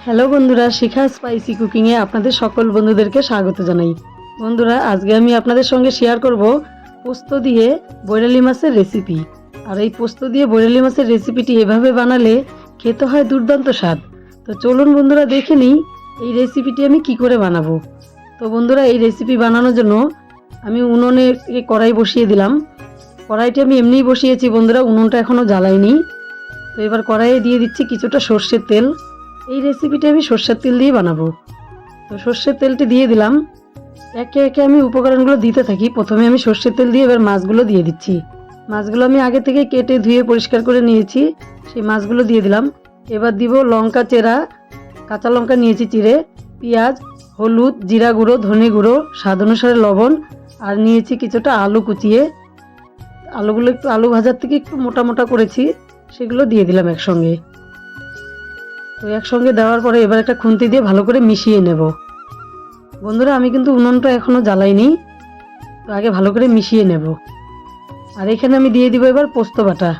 Hello বন্ধুরা, শিখা spicy কুকিংয়ে আপনাদের সকল বন্ধুদেরকে স্বাগত জানাই। বন্ধুরা, আজকে আমি আপনাদের সঙ্গে শেয়ার করব পোস্ত দিয়ে বৈরালি মাছের রেসিপি। আর এই পোস্ত দিয়ে বৈরালি মাছের রেসিপিটি এভাবে বানালে খেতে হয় দুর্দান্ত স্বাদ। তো চলুন বন্ধুরা, দেখে নিই এই রেসিপিটি আমি কি করে বানাবো। তো বন্ধুরা, এই রেসিপি বানানোর জন্য আমি উনুনে কড়াই বসিয়ে দিলাম। কড়াইটি আমি এমনিই বসিয়েছি বন্ধুরা, উনুনটা এখনও জ্বালাইনি। তো এবার কড়াইয়ে দিয়ে দিচ্ছি কিছুটা সর্ষের তেল। এই রেসিপিটি আমি সর্ষের তেল দিয়ে বানাবো। তো সর্ষের তেলটি দিয়ে দিলাম। একে একে আমি উপকরণগুলো দিতে থাকি। প্রথমে আমি সর্ষের তেল দিয়ে এবার মাছগুলো দিয়ে দিচ্ছি। মাছগুলো আমি আগে থেকে কেটে ধুয়ে পরিষ্কার করে নিয়েছি, সেই মাছগুলো দিয়ে দিলাম। এবার দিব লঙ্কা চেরা, কাঁচা লঙ্কা নিয়েছি চিড়ে, পেঁয়াজ, হলুদ, জিরা গুঁড়ো, ধনে গুঁড়ো, স্বাদ অনুসারে লবণ, আর নিয়েছি কিছুটা আলু কুচিয়ে। আলুগুলো একটু আলু ভাজার থেকে একটু মোটা মোটা করেছি, সেগুলো দিয়ে দিলাম একসঙ্গে। তো একসঙ্গে দেওয়ার পরে এবার একটা খুন্তি দিয়ে ভালো করে মিশিয়ে নেব। বন্ধুরা, আমি কিন্তু উনুনটা এখনও জ্বালাইনি, তো আগে ভালো করে মিশিয়ে নেব। আর এখানে আমি দিয়ে দিব এবার পোস্ত বাটা।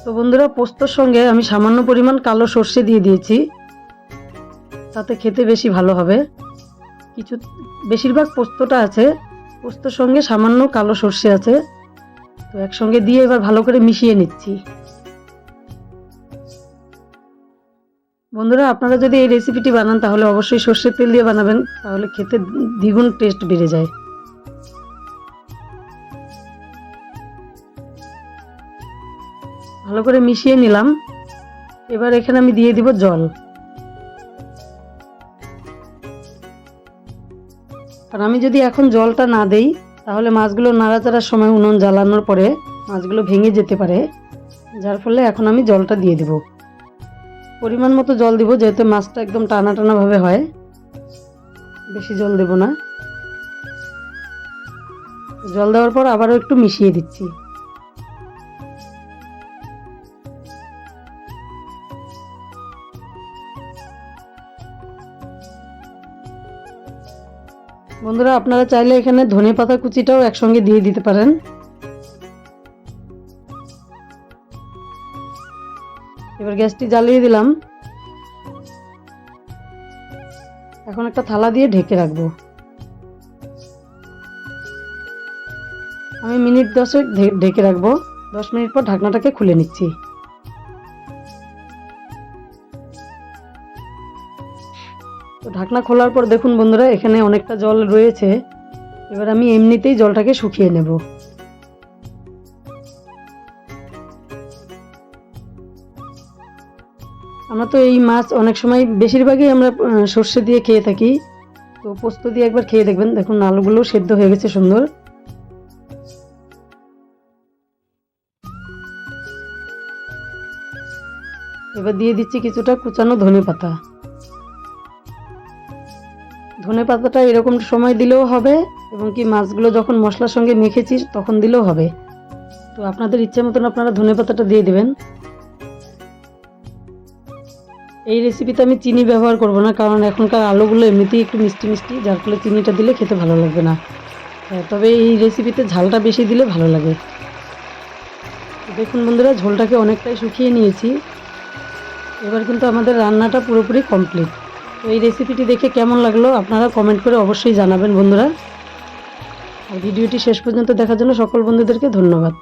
তো বন্ধুরা, পোস্তর সঙ্গে আমি সামান্য পরিমাণ কালো সর্ষে দিয়ে দিয়েছি, তাতে খেতে বেশি ভালো হবে। বেশিরভাগ পোস্তটা আছে, পোস্তর সঙ্গে সামান্য কালো সর্ষে আছে। তো একসঙ্গে দিয়ে এবার ভালো করে মিশিয়ে নিচ্ছি। বন্ধুরা, আপনারা যদি এই রেসিপিটি বানান তাহলে অবশ্যই সর্ষের তেল দিয়ে বানাবেন, তাহলে খেতে দ্বিগুণ টেস্ট বেড়ে যায়। ভালো করে মিশিয়ে নিলাম। এবার এখানে আমি দিয়ে দিব জল। আর আমি যদি এখন জলটা না দেই তাহলে মাছগুলো নাড়াচাড়ার সময় উনুন জ্বালানোর পরে মাছগুলো ভেঙে যেতে পারে, যার ফলে এখন আমি জলটা দিয়ে দিব। পরিমাণ মতো জল দিব, যেহেতু মাছটা একদম টানা টানা ভাবে হয়, বেশি জল দেব না। জল দেওয়ার পর আবারও একটু মিশিয়ে দিচ্ছি। বন্ধুরা, আপনারা চাইলে এখানে ধনেপাতা কুচিটাও একসঙ্গে দিয়ে দিতে পারেন। এবার গ্যাসটি জ্বালিয়ে দিলাম। এখন একটা থালা দিয়ে ঢেকে রাখবো। আমি মিনিট 10 ঢেকে রাখবো। 10 মিনিট পর ঢাকনাটাকে খুলে নিচ্ছি। তো ঢাকনা খোলার পর দেখুন বন্ধুরা, এখানে অনেকটা জল রয়েছে। এবার আমি এমনিতেই জলটাকে শুকিয়ে নেব। আমরা তো এই মাছ অনেক সময় বেশিরভাগই আমরা সর্ষে দিয়ে খেয়ে থাকি। তো পোস্ত দিয়ে একবার খেয়ে দেখবেন। দেখুন আলুগুলো সেদ্ধ হয়ে গেছে সুন্দর। এবার দিয়ে দিচ্ছি কিছুটা কুচানো ধনেপাতা। ধনেপাতাটা এরকম সময় দিলেও হবে, এবং কি মাছগুলো যখন মশলার সঙ্গে মেখেছি তখন দিলেও হবে। তো আপনাদের ইচ্ছে মতন আপনারা ধনেপাতাটা দিয়ে দেবেন। এই রেসিপিতে আমি চিনি ব্যবহার করব না, কারণ এখনকার আলুগুলো এমনিতেই একটু মিষ্টি মিষ্টি, যার ফলে চিনিটা দিলে খেতে ভালো লাগবে না। তবে এই রেসিপিতে ঝালটা বেশি দিলে ভালো লাগে। দেখুন বন্ধুরা, ঝোলটাকে অনেকটাই শুকিয়ে নিয়েছি। এবার কিন্তু আমাদের রান্নাটা পুরোপুরি কমপ্লিট। তো এই রেসিপিটি দেখে কেমন লাগলো আপনারা কমেন্ট করে অবশ্যই জানাবেন বন্ধুরা। আর ভিডিওটি শেষ পর্যন্ত দেখার জন্য সকল বন্ধুদেরকে ধন্যবাদ।